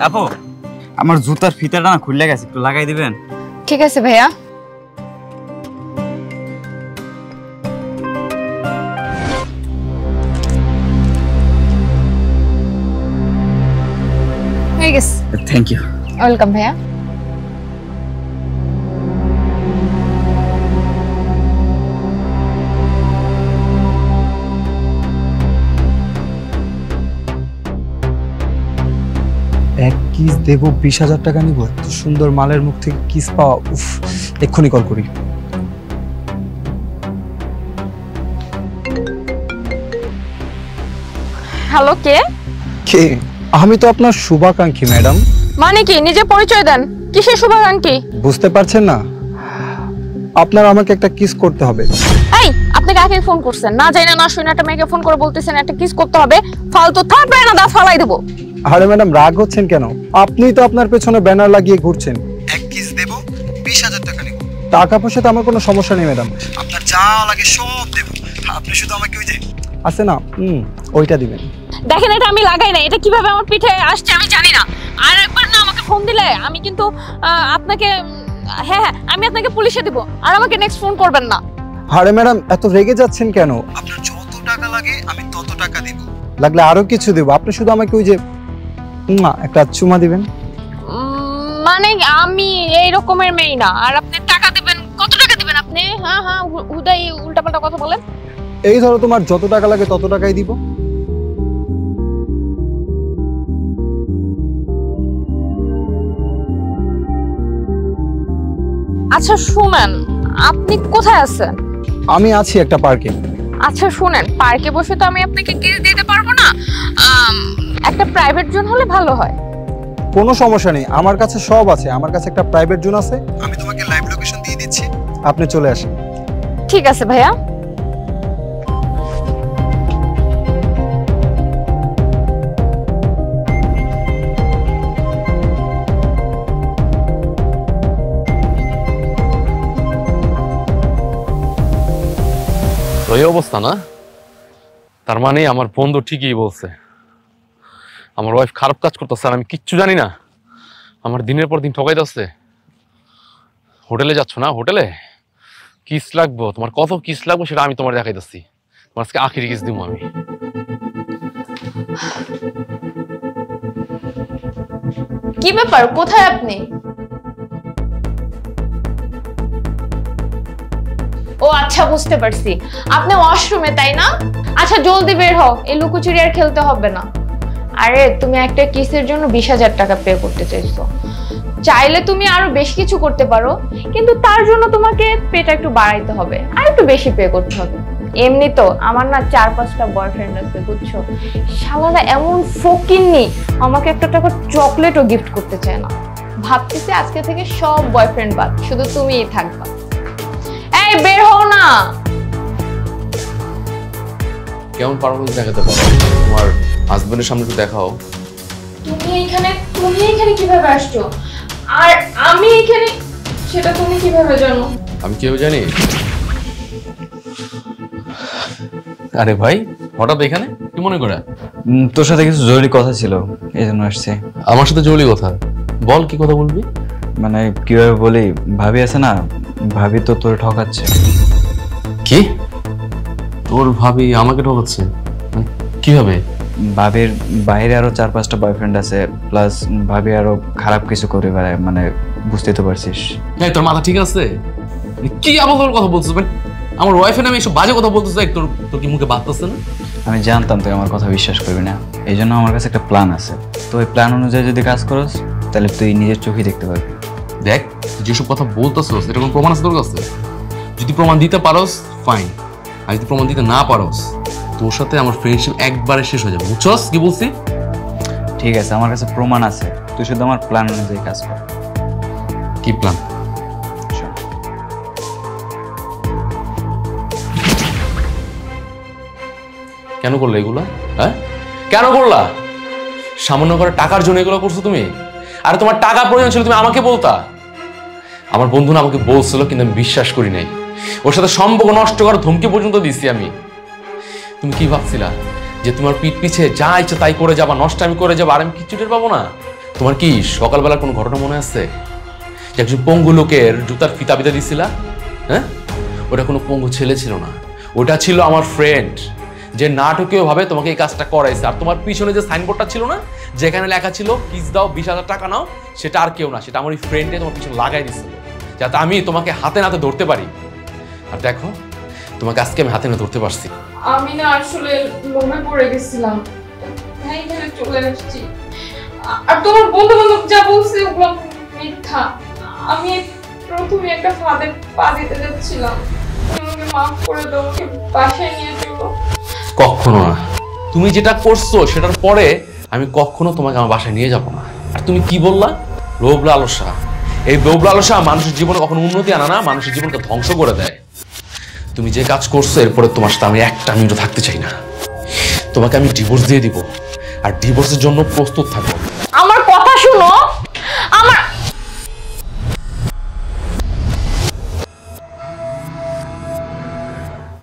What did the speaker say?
আপু আমার জুতার ফিতাটা না খুলে গেছে, একটু লাগাই দিবেন? ঠিক আছে ভাইয়া। হয়ে গেছে। Thank you. ওয়েলকাম ভাইয়া। এক কিস দেবো 20,000 টাকা নিব? এত সুন্দর মালের মুখ থেকে কিস পাওয়া, উফ, এক্ষুনি কল করি। হ্যালো, কে? কে? আমি তো আপনার শুভাকাঙ্ক্ষী ম্যাডাম। মানে কি? নিজে পরিচয় দেন। কিসের শুভাকাঙ্ক্ষী? বুঝতে পারছেন না? আপনার আমাকে একটা কিস করতে হবে। এই, আপনি কাকে ফোন করছেন? না জানি না শুনে একটা মেয়েকে ফোন করে বলতেছেন একটা কিস করতে হবে। ফালতু থাপড়ে না দাঁত ফালাই দেবো। আরে ম্যাডাম, রাগ হচ্ছেন কেন? আপনিই তো আপনার পেছনে ব্যানার লাগিয়ে ঘুরছেন। এক কিস দেবো 20,000 টাকা নিব। টাকা পয়সাতে আমার কোনো সমস্যা নেই ম্যাডাম, আপনার যা লাগে সব দেবো। আপনি শুধু আমাকে ওই যে আছে না ওইটা দিবেন। দেখেন, এটা আমি লাগাই না। এটা কিভাবে আমার পিঠে আসছে আমি জানি না। আর একবার না আমাকে ফোন দিলে আমি কিন্তু আপনাকে হ্যাঁ হ্যাঁ আমি আপনাকে পুলিশে দিব। আর আমাকে নেক্সট ফোন করবেন না। আরে ম্যাডাম, এত রেগে যাচ্ছেন কেন? আপনার যত টাকা লাগে আমি তত টাকা দিব, লাগলে আরো কিছু দেব। আপনি শুধু আমাকে ওই যে একটা চুমা দিবেন। মানে আমি এই রকমের মেয়ে না। আর আপনি টাকা দিবেন? কত টাকা দিবেন আপনি? হ্যাঁ হ্যাঁ হুদাই উল্টাপাল্টা কথা বলেন। এই ধরো, তোমার যত টাকা লাগে তত টাকাই দিব। আচ্ছা শুনেন, আপনি কোথায় আছেন? আমি আছি একটা পার্কে। আচ্ছা শুনেন, পার্কে বসে তো আমি আপনাকে কিস দিতে পারবো না। একটা প্রাইভেট জোন হলে ভালো হয়। কোনো সমস্যা নেই, আমার কাছে সব আছে। আমার কাছে একটা প্রাইভেট জোন আছে, আমি তোমাকে লাইভ লোকেশন দিয়ে দিচ্ছি, আপনি চলে আসেন। ঠিক আছে ভাইয়া। এই অবস্থা না, তার মানে আমার বন্ধু ঠিকই বলছে, আমার ওয়াইফ খারাপ কাজ করতেছে আর আমি কিচ্ছু জানি না। আমার দিনের পর দিন ঠকাইতেছে। হোটেলে যাচ্ছ না? হোটেলে কিস লাগবো, তোমার কত কিস লাগবো সেটা আমি তোমার দেখাইতেছি। তোমার আজকে আখিরি কিস দিব আমি। কি ব্যাপার, কোথায় আপনি? ও আচ্ছা, বুঝতে পারছি, আপনি ওয়াশরুমে, তাই না? আচ্ছা জলদি বের হও, এই লুকোচুরি আর খেলতে হবে না। আরে তুমি একটা কিসের জন্য 20,000 টাকা পে করতে চাইছো। চাইলে তুমি আরো বেশি কিছু করতে পারো, কিন্তু তার জন্য তোমাকে পেটা একটু বাড়াইতে হবে, আর একটু বেশি পে করতে হবে। এমনি তো আমার না 4-5টা বয়ফ্রেন্ড আছে, বুঝছো? শালারা এমন ফকিন্নি, আমাকে একটা টাকা চকলেটও গিফট করতে চায় না। ভাবতেছি আজকে থেকে সব বয়ফ্রেন্ড বাদ, শুধু তুমিই থাকবা। এই বের হও না। কেমন পারফরমেন্স দেখাতে পারো? তোমার হাজবেন্ডের সামনে তো দেখাও। তুমি এখানে কিভাবে আসছো? আর আমি এখানে, সেটা তুমি কিভাবে জানো? আমি কেউ জানি? আরে ভাই, হঠাৎ এখানে কি মনে করে? তোর সাথে কিছু জরুরি কথা ছিল, এই জন্য আসছে। আমার সাথে জরুরি কথা? বল, কি কথা বলবি? মানে কিভাবে বলি, ভাবি আছে না, ভাবি তো তোর ঠকাচ্ছে। কি? তোর ভাবি আমাকে ঠকাচ্ছে? কিভাবে? ভাবির বাইরে আরো 4-5টা বয়ফ্রেন্ড আছে, প্লাস ভাবি আরো খারাপ কিছু করে বেড়ায়, মানে বুঝতে তো পারছিস। এই তোর মাথা ঠিক আছে? কি আবল কথা বলছিস? আমার ওয়াইফের নামে এসব বাজে কথা বলতেছিস, তোর কি মুখে বাঁধতেছে না? আমি জানতাম তুই আমার কথা বিশ্বাস করবি না, এই জন্য আমার কাছে একটা প্ল্যান আছে। তো ওই প্ল্যান অনুযায়ী যদি কাজ করস তাহলে তুই নিজের চোখেই দেখতে পারবি। দেখ, যেসব কথা বলতেছস এটা কোনো প্রমাণ আছে তোর কাছে? যদি প্রমাণ দিতে পারোস ফাইন, আর যদি প্রমাণ দিতে না পারোস তোর সাথে আমার ফ্রেন্ডশিপ একবারে শেষ হয়ে যাবে, বুঝছস কি বলছি? ঠিক আছে, আমার কাছে প্রমাণ আছে, তুই শুধু আমার প্ল্যান অনুযায়ী কাজ কর। কি প্ল্যান? কেন করলে এগুলা? হ্যাঁ কেন করলা? সামান্য করে টাকার জন্য এগুলো করছো তুমি? আর তোমার টাকা প্রয়োজন ছিল, তুমি আমাকে বলতা। আমার বন্ধু না আমাকে বলছিল, কিন্তু আমি বিশ্বাস করি নাই। ওর সাথে সম্পর্ক নষ্ট করার ধমকি পর্যন্ত দিছি আমি। তুমি কি ভাবছিলা যে তোমার পিঠ পিছে যা ইচ্ছে তাই করে যাবা, নষ্ট আমি করে যাবো, আর আমি কিচ্ছু টের পাবো না? তোমার কি সকালবেলা কোনো ঘটনা মনে আছে যে একজন পঙ্গু লোকের জুতার ফিতা বিতা দিছিলা? হ্যাঁ, ওটা কোনো পঙ্গু ছেলে ছিল না, ওটা ছিল আমার ফ্রেন্ড, যে নাটকীয় ভাবে তোমাকে এই কাজটা করাইছে। আর তোমার পিছনে যে সাইনবোর্ডটা ছিল না, যেখানে লেখা ছিল কিস দাও 20,000 টাকা নাও, সেটা আর কেউ না, সেটা আমার ওই ফ্রেন্ডে তোমার পিছনে লাগাই দিছিল, যাতে আমি তোমাকে হাতে নাতে ধরতে পারি। আর দেখো, তোমাকে আজকে আমি হাতে নাতে ধরতে পারছি। আমি না আসলে লোভে পড়ে গেছিলাম, তাই এখানে চলে আসছি। আর তোমার বন্ধু বান্ধব যা বলছে ওগুলো মিথ্যা। আমি প্রথমে একটা ফাঁদে পা দিতে যাচ্ছিলাম। আমাকে মাফ করে দাও, ওকে বাসায় নিয়ে চলো। কখনো না, তুমি যেটা করছো সেটার পরে আমি কখনো তোমাকে আমার বাসায় নিয়ে যাব না। আর তুমি কি বললা? লোভ লালসা। এই লোভ লালসা মানুষের জীবনে কখনো উন্নতি আনা না, মানুষের জীবনকে ধ্বংস করে দেয়। তুমি যে কাজ করছো এরপরে তোমার সাথে আমি একটা মিনিটও থাকতে চাই না। তোমাকে আমি ডিভোর্স দিয়ে দিব, আর ডিভোর্সের জন্য প্রস্তুত থাকো।